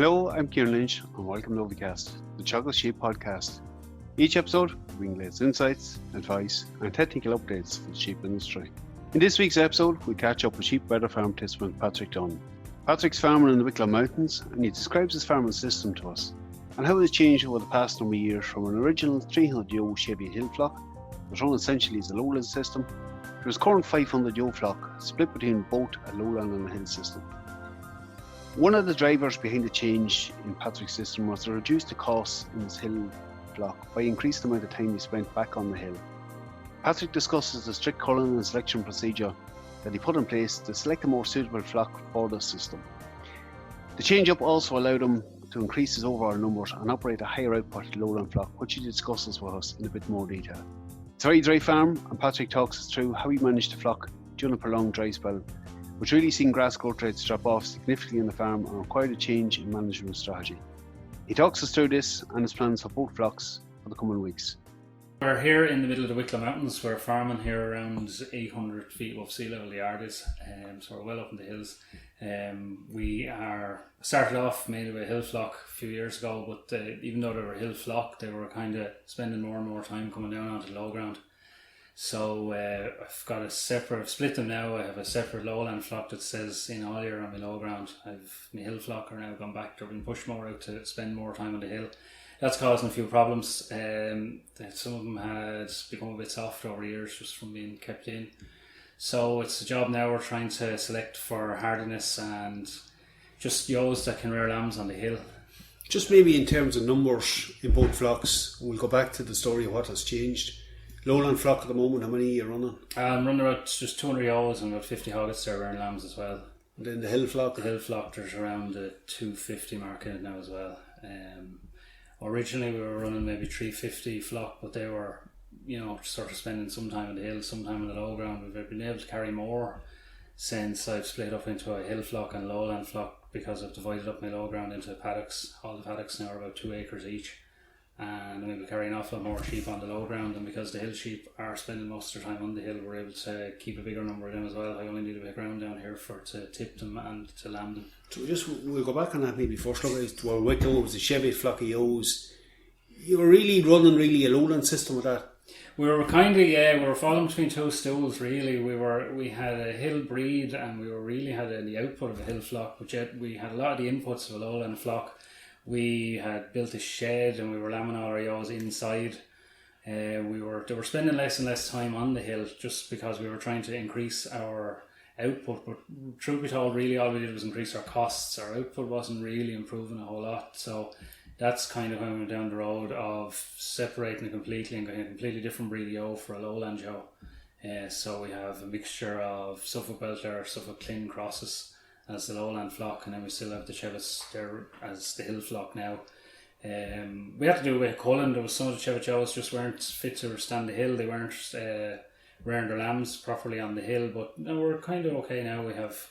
Hello, I'm Ciaran Lynch and welcome to OviCast, the Teagasc Sheep podcast. Each episode, we bring latest insights, advice and technical updates for the sheep industry. In this week's episode, we catch up with sheep weather farm participant Patrick Dunne. Patrick's farming in the Wicklow Mountains and he describes his farming system to us and how it has changed over the past number of years from an original 300 ewe Cheviot hill flock that was run essentially as a lowland system to his current 500 ewe flock split between both a lowland and a hill system. One of the drivers behind the change in Patrick's system was to reduce the costs in his hill flock by increasing the amount of time he spent back on the hill. Patrick discusses the strict culling and selection procedure that he put in place to select a more suitable flock for the system. The change-up also allowed him to increase his overall numbers and operate a higher output lowland flock, which he discusses with us in a bit more detail. It's a very dry farm and Patrick talks us through how he managed the flock during a prolonged dry spell, which really seen grass growth rates drop off significantly on the farm and required a change in management strategy. He talks us through this and his plans for both flocks for the coming weeks. We're here in the middle of the Wicklow Mountains. We're farming here around 800 feet above sea level, the yard is, so we're well up in the hills. We are started off mainly with a hill flock a few years ago, but even though they were a hill flock, they were kind of spending more and more time coming down onto low ground. So I've got I've split them now. I have a separate lowland flock that says in all year on my low ground. I've my hill flock are now gone back. They're being pushed more out to spend more time on the hill. That's causing a few problems. Some of them had become a bit soft over the years just from being kept in. So it's a job now we're trying to select for hardiness and just ewes that can rear lambs on the hill. Just maybe in terms of numbers in both flocks, we'll go back to the story of what has changed. Lowland flock at the moment, how many are you running? I'm running about just 200 ewes and about 50 hoggets there rearing lambs as well. And then the hill flock? The hill flock, there's around the 250 mark in it now as well. Originally we were running maybe 350 flock, but they were, sort of spending some time on the hill, some time on the low ground. We've been able to carry more since I've split up into a hill flock and lowland flock because I've divided up my low ground into paddocks. All the paddocks now are about 2 acres each. And we'll be carrying off a lot more sheep on the low ground, and because the hill sheep are spending most of their time on the hill, we're able to keep a bigger number of them as well. I only need a bit of ground down here to tip them and to lamb them. So we'll go back on that maybe first. Look at our Wicklow, it was a Cheviot flock of ewes. You were really running a lowland system with that? We were we were falling between two stools really. We had a hill breed and we really had the output of a hill flock, but yet we had a lot of the inputs of a lowland flock. We had built a shed and we were lambing all our ewes inside. They were spending less and less time on the hill just because we were trying to increase our output. But truth be told, really all we did was increase our costs. Our output wasn't really improving a whole lot. So that's kind of when we went down the road of separating it completely and getting a completely different breed of ewe for a lowland ewe. So we have a mixture of Suffolk Belter, Suffolk Clyn crosses as the lowland flock, and then we still have the Cheviot there as the hill flock now. We had to do a bit of culling. There was some of the Cheviot ewes just weren't fit to stand the hill. They weren't rearing their lambs properly on the hill, but no, we're kind of okay now. We have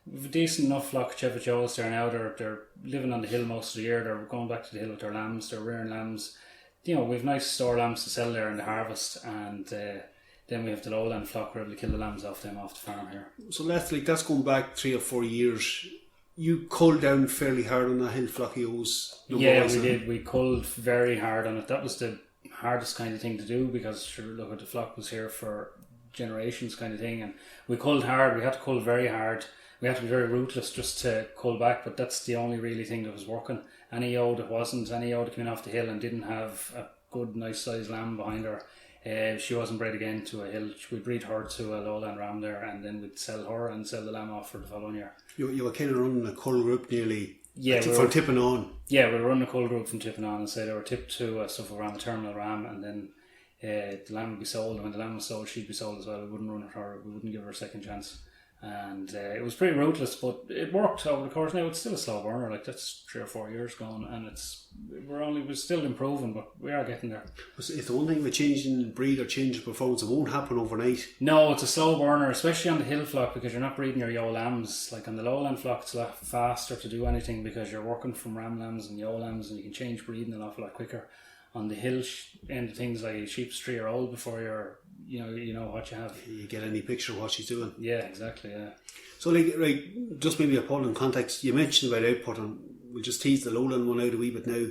a decent enough flock of Cheviot ewes there now. They're living on the hill most of the year. They're going back to the hill with their lambs. They're rearing lambs. We've nice store lambs to sell there in the harvest, and then we have the lowland flock. We're able to kill the lambs off the farm here. So that's going back 3 or 4 years. You culled down fairly hard on that hill flock of ewes. Yeah, we did. We culled very hard on it. That was the hardest kind of thing to do because the flock was here for generations kind of thing, and we culled hard. We had to cull very hard. We had to be very ruthless just to cull back, but that's the only really thing that was working. Any ewe that came in off the hill and didn't have a good nice sized lamb behind her, she wasn't bred again to a hill. We'd breed her to a lowland ram there, and then we'd sell her and sell the lamb off for the following year. You were kind of running a cull group nearly, from tipping on. Yeah, we were running a cull group from tipping on, and say they were tipped to a Suffolk ram, a terminal ram, and then the lamb would be sold, and when the lamb was sold, she'd be sold as well. We wouldn't run her, we wouldn't give her a second chance. And it was pretty ruthless, but it worked over the course. Now it's still a slow burner, like that's 3 or 4 years gone, and we're still improving, but we are getting there. If the one thing with changing breed or changing performance, it won't happen overnight. No, it's a slow burner, especially on the hill flock because you're not breeding your ewe lambs. Like on the lowland flock, it's a lot faster to do anything because you're working from ram lambs and ewe lambs, and you can change breeding an awful lot quicker. On the hill end of things, like sheep's 3 year old before you're you know what you have. You get any picture of what she's doing. Yeah, exactly. Yeah. So just maybe a point in context. You mentioned about output, and we'll just tease the lowland one out a wee bit now.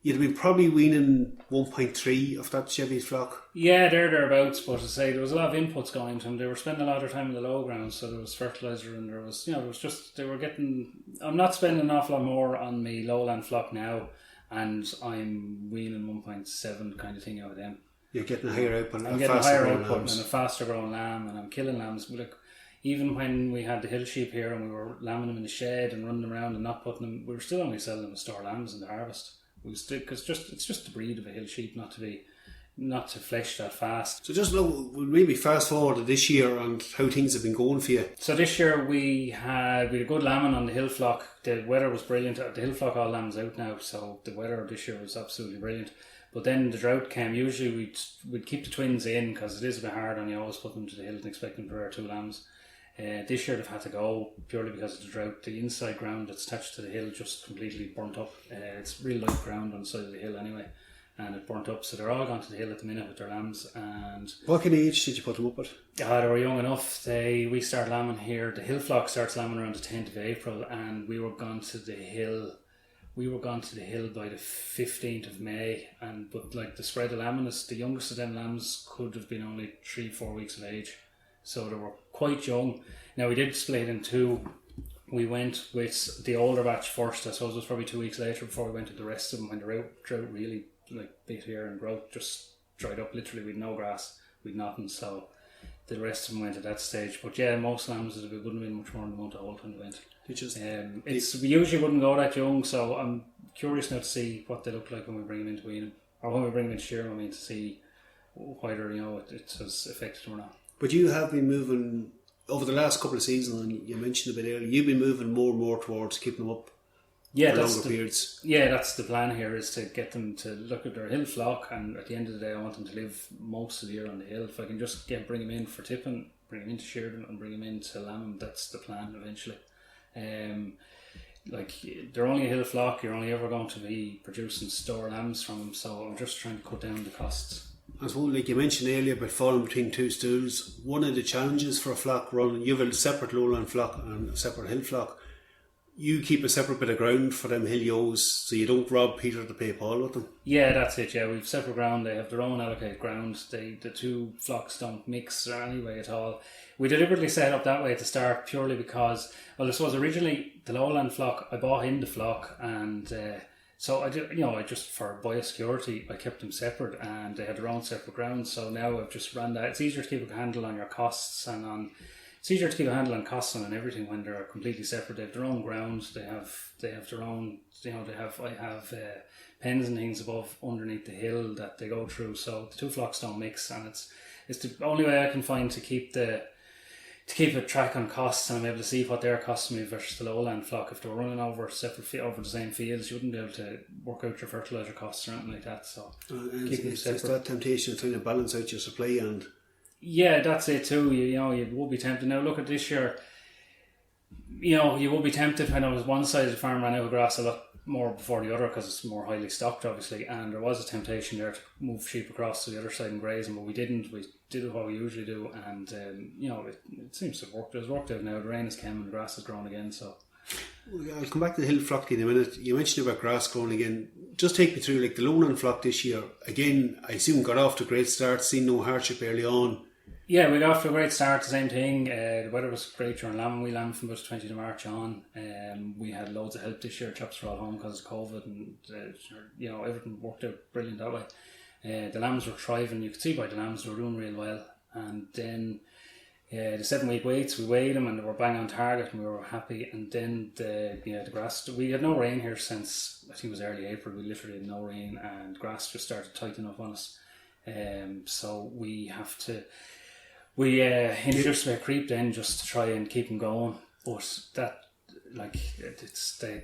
You'd have been probably weaning 1.3 of that Cheviot flock. Yeah, thereabouts, but as I say, there was a lot of inputs going into them. They were spending a lot of time in the low ground, so there was fertiliser and there was, there was just, they were getting, I'm not spending an awful lot more on my lowland flock now, and I'm weaning 1.7 kind of thing out of them. You're getting a higher output. I'm getting a higher output and a faster growing lamb, and I'm killing lambs. But look, even when we had the hill sheep here and we were lambing them in the shed and running them around and not putting them, we were still only selling them as store lambs in the harvest. Because it's just the breed of a hill sheep, not to flesh that fast. So just look, we'll maybe fast forward to this year and how things have been going for you. So this year we had a good lambing on the hill flock. The weather was brilliant. The hill flock all lambs out now, so the weather this year was absolutely brilliant. But then the drought came. Usually we'd keep the twins in because it is a bit hard on you always put them to the hill and expect them to rear 2 lambs. This year they've had to go purely because of the drought. The inside ground that's attached to the hill just completely burnt up. It's real light ground on the side of the hill anyway, and it burnt up. So they're all gone to the hill at the minute with their lambs. And what kind of age did you put them up at? They were young enough. We started lambing here. The hill flock starts lambing around the 10th of April, and we were gone to the hill. We were gone to the hill by the 15th of May, but like the spread of lambing, the youngest of them lambs could have been only 3-4 weeks of age. So they were quite young. Now we did split in 2. We went with the older batch first. I suppose it was probably 2 weeks later before we went to the rest of them when the drought really bit here and growth just dried up. Literally with no grass, with nothing. So the rest of them went at that stage. But yeah, most lambs wouldn't have been much more than a month old when they went. We usually wouldn't go that young, so I'm curious now to see what they look like when we bring them into weaning, or when we bring them into shearing. To see whether it has affected them or not. But you have been moving over the last couple of seasons, and you mentioned a bit earlier, you've been moving more and more towards keeping them up for longer periods. Yeah, that's the plan here, is to get them to look at their hill flock, and at the end of the day I want them to live most of the year on the hill. If I can just bring them in for tipping, bring them into shearing and bring them into lambing, that's the plan eventually. They're only a hill flock, you're only ever going to be producing store lambs from them, so I'm just trying to cut down the costs. I suppose, like you mentioned earlier about falling between 2 stools, one of the challenges for a flock running, you have a separate lowland flock and a separate hill flock. You keep a separate bit of ground for them hill ewes, so you don't rob Peter to pay Paul with them. Yeah, that's it. Yeah, we've separate ground. They have their own allocated ground. The 2 flocks don't mix anyway at all. We deliberately set it up that way at the start purely because, well, I suppose originally the lowland flock, I bought in the flock, and so I did, I just, for biosecurity, I kept them separate, and they had their own separate ground. So now I've just ran that. It's easier to keep a handle on your costs it's easier to keep a handle on costs and everything when they're completely separate. They have their own ground. They have their own. I have pens and things underneath the hill that they go through. So the 2 flocks don't mix, and it's the only way I can find to keep a track on costs, and I'm able to see what they're costing me versus the lowland flock. If they were running over over the same fields, you wouldn't be able to work out your fertiliser costs or anything like that. So keep them separate. It's that temptation to trying to balance out your supply and. Yeah, that's it too. You will be tempted. Now look at this year. You will be tempted when on one side of the farm ran out of grass a lot more before the other because it's more highly stocked, obviously. And there was a temptation there to move sheep across to the other side and graze them, but we didn't. We did what we usually do, and it seems to have worked. It's worked out now. The rain has come and the grass has grown again. So I'll come back to the hill flock in a minute. You mentioned about grass growing again. Just take me through like the lowland flock this year. Again, I assume got off to a great start, seen no hardship early on. Yeah, we got off to a great start, the same thing. The weather was great during lambing. We lambed from about 20th of March on. We had loads of help this year. Chops were all home because of COVID, and everything worked out brilliant that way. The lambs were thriving. You could see by the lambs they were doing real well. And then the 7-week weights, we weighed them and they were bang on target, and we were happy. And then the grass, we had no rain here since I think it was early April. We literally had no rain, and grass just started tightening up on us. So we have to. We introduced a creep then just to try and keep them going, but that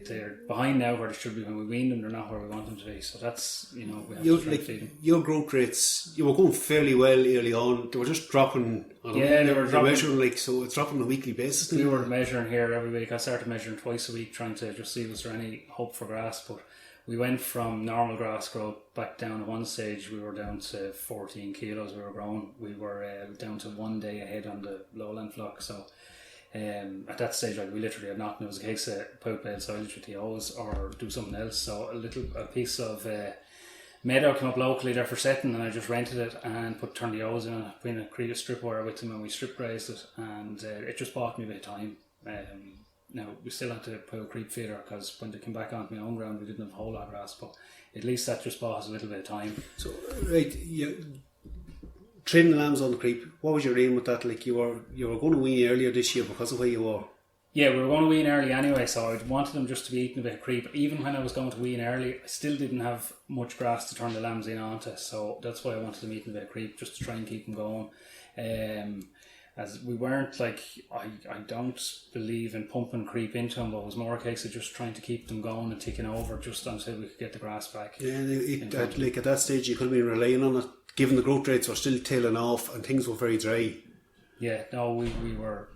they're behind now where they should be when we wean them. They're not where we want them to be. So that's we have to try to feed them. Your growth rates, you were going fairly well early on. They were just dropping. They were dropping. Measuring so it's dropping on a weekly basis. We were measuring here every week. I started measuring twice a week, trying to just see was there any hope for grass, but. We went from normal grass growth back down at one stage. We were down to 14 kilos we were growing. We were down to 1 day ahead on the lowland flock. So At that stage, like, we literally had nothing. It was a case of put out bale silage with the ewes or do something else. So a piece of meadow came up locally there for setting, and I just rented it and turned the ewes in, and put in a creek of strip wire with them, and we strip grazed it, and it just bought me a bit of time. Now we still had to put a creep feeder because when they came back onto my own ground, we didn't have a whole lot of grass, but at least that just bought us a little bit of time. So right, you training the lambs on the creep. What was your aim with that? Like, you were going to wean earlier this year because of where you were. Yeah, we were going to wean early anyway, so I wanted them just to be eating a bit of creep. Even when I was going to wean early, I still didn't have much grass to turn the lambs in onto, so that's why I wanted them eating a bit of creep, just to try and keep them going. As we weren't like, I don't believe in pumping creep into them, but it was more a case of just trying to keep them going and ticking over just until we could get the grass back. Yeah, at that stage you could have been relying on it, given the growth rates were still tailing off and things were very dry. Yeah, no, we were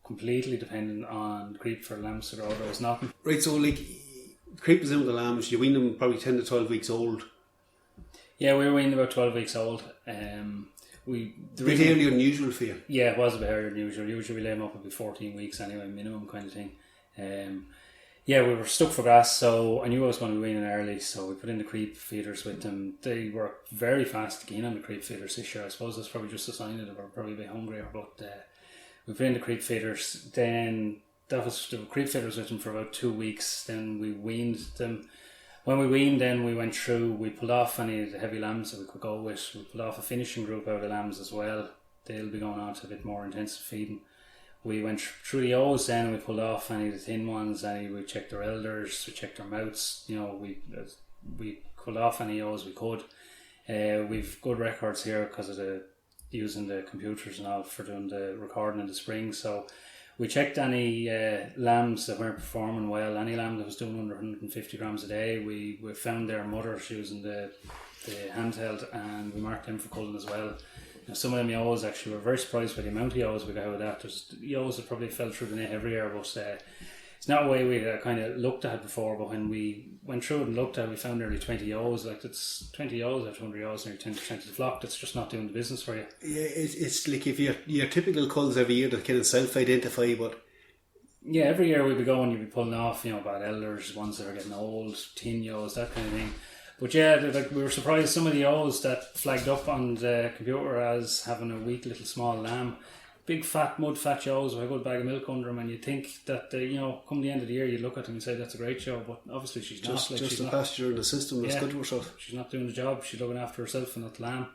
completely dependent on creep for lambs to grow. There was nothing. Right, so like, creep is in with the lambs, you wean them probably 10 to 12 weeks old. Yeah, we were weaned about 12 weeks old. A bit earlier than usual for you. Yeah, it was a bit earlier than usual. Usually we lay them up about 14 weeks anyway, minimum kind of thing. Yeah, we were stuck for grass, so I knew I was going to be weaning early, so we put in the creep feeders with them. They were very fast again on the creep feeders this year. I suppose that's probably just a sign that they were probably a bit hungrier, but we put in the creep feeders. Then that was the creep feeders with them for about 2 weeks. Then we weaned them. When we weaned, then we went through, we pulled off any of the heavy lambs that we could go with. We pulled off a finishing group out of lambs as well. They'll be going on to a bit more intensive feeding. We went through the ewes then, and we pulled off any of the thin ones. We checked their elders, we checked their mouths. You know, we pulled off any ewes we could. We've good records here because of using the computers and all for doing the recording in the spring. So we checked any lambs that weren't performing well, any lamb that was doing under 150 grams a day. We found their mothers using the handheld, and we marked them for culling as well. Now, some of them ewes actually were very surprised by the amount of ewes we got out of that. There's ewes that probably fell through the net every year, but it's not a way we kind of looked at it before. But when we went through it and looked at it, we found nearly 20 ewes. Like, that's 20 ewes out of 100 ewes, nearly 10% of the flock. That's just not doing the business for you. Yeah, it's like if your typical culls every year that kind of self-identify, but yeah, every year we'd be going, you'd be pulling off, bad elders, ones that are getting old, teen ewes, that kind of thing. But yeah, like, we were surprised some of the ewes that flagged up on the computer as having a weak little small lamb. Big fat, mud fat ewes with a good bag of milk under them, and you'd think that, come the end of the year, you'd look at them and say that's a great show, but obviously she's just, not. Just a pasture in the system that's good to herself. She's not doing the job, she's looking after herself and not the lamb.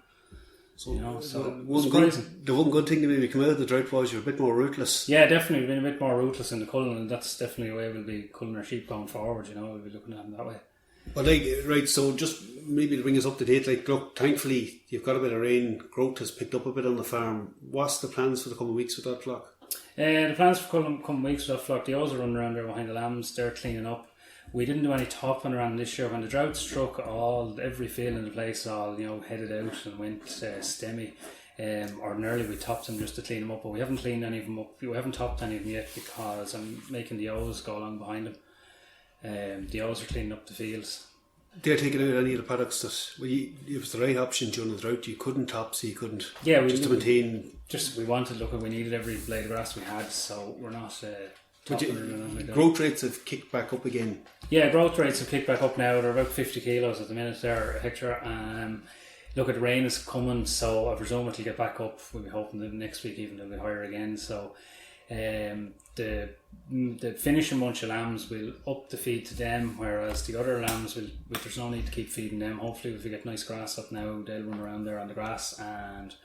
So the one good thing to maybe come out of the drought was you're a bit more rootless. Yeah, definitely, we've been a bit more rootless in the culling, and that's definitely a way we'll be culling our sheep going forward. We'll be looking at them that way. But right, so just maybe to bring us up to date, look, thankfully you've got a bit of rain, growth has picked up a bit on the farm. What's the plans for the coming weeks with that flock? The plans for coming weeks with that flock, the ewes are running around there behind the lambs, they're cleaning up. We didn't do any topping around this year. When the drought struck, every field in the place headed out and went stemmy. Ordinarily we topped them just to clean them up, but we haven't cleaned any of them up. We haven't topped any of them yet because I'm making the ewes go along behind them. The ewes are cleaning up the fields. They're taking out any of the paddocks that it was the right option during the drought. You couldn't top, so you couldn't. Yeah, to maintain. We needed every blade of grass we had, so we're not. Growth rates have kicked back up again. Yeah, growth rates have kicked back up now. They're about 50 kilos at the minute there a hectare. Look, the rain is coming, so I presume it'll get back up. We'll be hoping that next week even it'll be higher again. So the finishing bunch of lambs will up the feed to them, whereas the other lambs there's no need to keep feeding them. Hopefully if we get nice grass up now, they'll run around there on the grass, and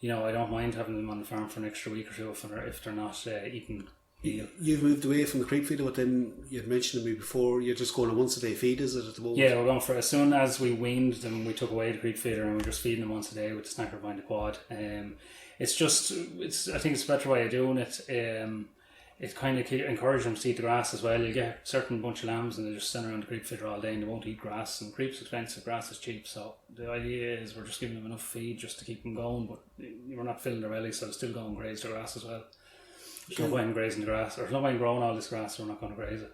I don't mind having them on the farm for an extra week or two if they're not eating. You've moved away from the creep feeder, but then you had mentioned to me before you're just going a once a day feed, is it, at the moment? Yeah, we're going for, as soon as we weaned them, we took away the creep feeder and we're just feeding them once a day with the snacker behind the quad. I think it's a better way of doing it. It kind of encourages them to eat the grass as well. You'll get a certain bunch of lambs and they just stand around the creep feeder all day and they won't eat grass, and creep's expensive, grass is cheap, so the idea is we're just giving them enough feed just to keep them going, but we're not filling their belly, so they're still going to graze the grass as well. There's no point in grazing the grass, or there's no point in growing all this grass, so we're not going to graze it.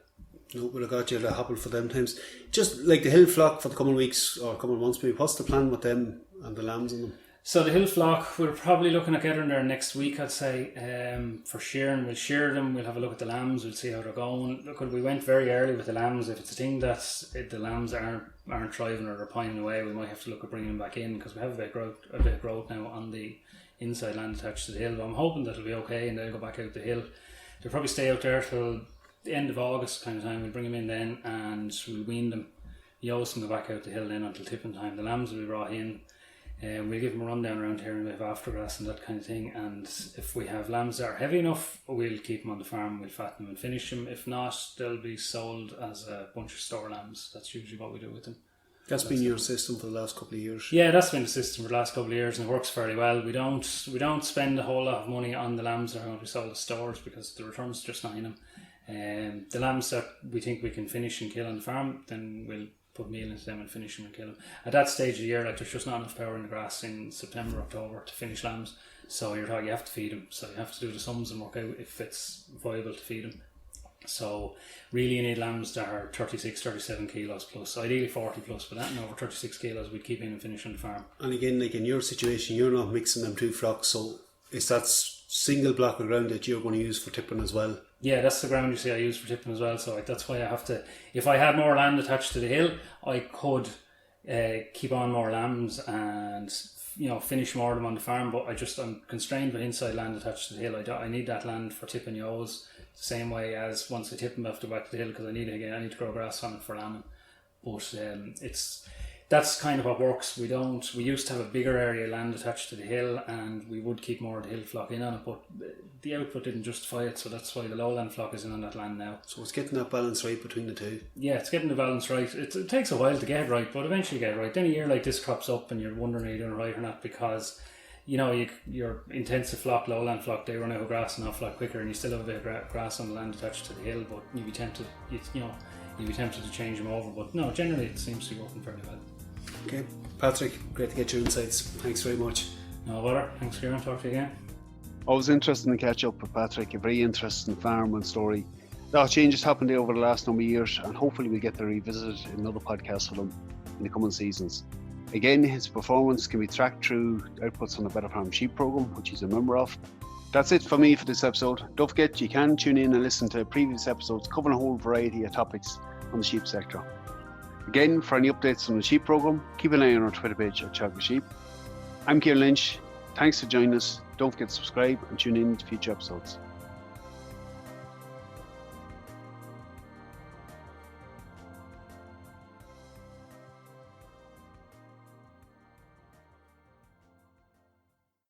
No, but I got you to happen for them times. Just like the hill flock for the coming weeks or coming months, maybe what's the plan with them and the lambs in them? So the hill flock, we're probably looking at getting there next week, I'd say. For shearing, we'll shear them, we'll have a look at the lambs, we'll see how they're going. Look, we went very early with the lambs. If it's a thing that the lambs aren't thriving or they're pining away, we might have to look at bringing them back in, because we have a bit of growth now on the inside land attached to the hill. But I'm hoping that'll be okay and they'll go back out the hill. They'll probably stay out there till the end of August kind of time. We'll bring them in then and we'll wean them. The ewes can go back out the hill then until tipping time. The lambs will be brought in. We'll give them a run down around here and we have aftergrass and that kind of thing. And if we have lambs that are heavy enough, we'll keep them on the farm, we'll fatten them and finish them. If not, they'll be sold as a bunch of store lambs. That's usually what we do with them. That's been your system for the last couple of years. Yeah, that's been the system for the last couple of years, and it works fairly well. We don't spend a whole lot of money on the lambs that are going to be sold at stores, because the returns are just not in them. The lambs that we think we can finish and kill on the farm, then we'll put meal into them and finish them and kill them. At that stage of the year, like, there's just not enough power in the grass in September, October to finish lambs. So you have to feed them. So you have to do the sums and work out if it's viable to feed them. So really you need lambs that are 36, 37 kilos plus, ideally 40 plus, but that and over 36 kilos we'd keep in and finish on the farm. And again, like in your situation, you're not mixing them two flocks, so is that single block of ground that you're going to use for tipping as well? Yeah, that's the ground you see I use for tipping as well, so that's why I have to, if I had more land attached to the hill, I could keep on more lambs and finish more of them on the farm, but I'm constrained with inside land attached to the hill. I need that land for tipping ewes, the same way as once I tip them off the back of the hill, because I need to grow grass on it for lambing. But that's kind of what works. We used to have a bigger area of land attached to the hill, and we would keep more of the hill flock in on it, but the output didn't justify it, so that's why the lowland flock is in on that land now. So it's getting that balance right between the two. Yeah, it's getting the balance right. It takes a while to get it right, but eventually you get it right. Then a year like this crops up and you're wondering are you doing it right or not, because your intensive flock, lowland flock, they run out of grass an awful lot quicker, and you still have a bit of grass on the land attached to the hill, but you'd be tempted to change them over. But no, generally it seems to be working fairly well. Okay, Patrick, great to get your insights. Thanks very much. No bother. Thanks, Ciaran. Talk to you again. Always interesting to catch up with Patrick, a very interesting farm and story. A lot of changes happened over the last number of years, and hopefully we get to revisit another podcast with him in the coming seasons. Again, his performance can be tracked through outputs on the Better Farm Sheep programme, which he's a member of. That's it for me for this episode. Don't forget, you can tune in and listen to previous episodes covering a whole variety of topics on the sheep sector. Again, for any updates on the sheep programme, keep an eye on our Twitter page at Teagasc Sheep. I'm Ciaran Lynch. Thanks for joining us. Don't forget to subscribe and tune in to future episodes.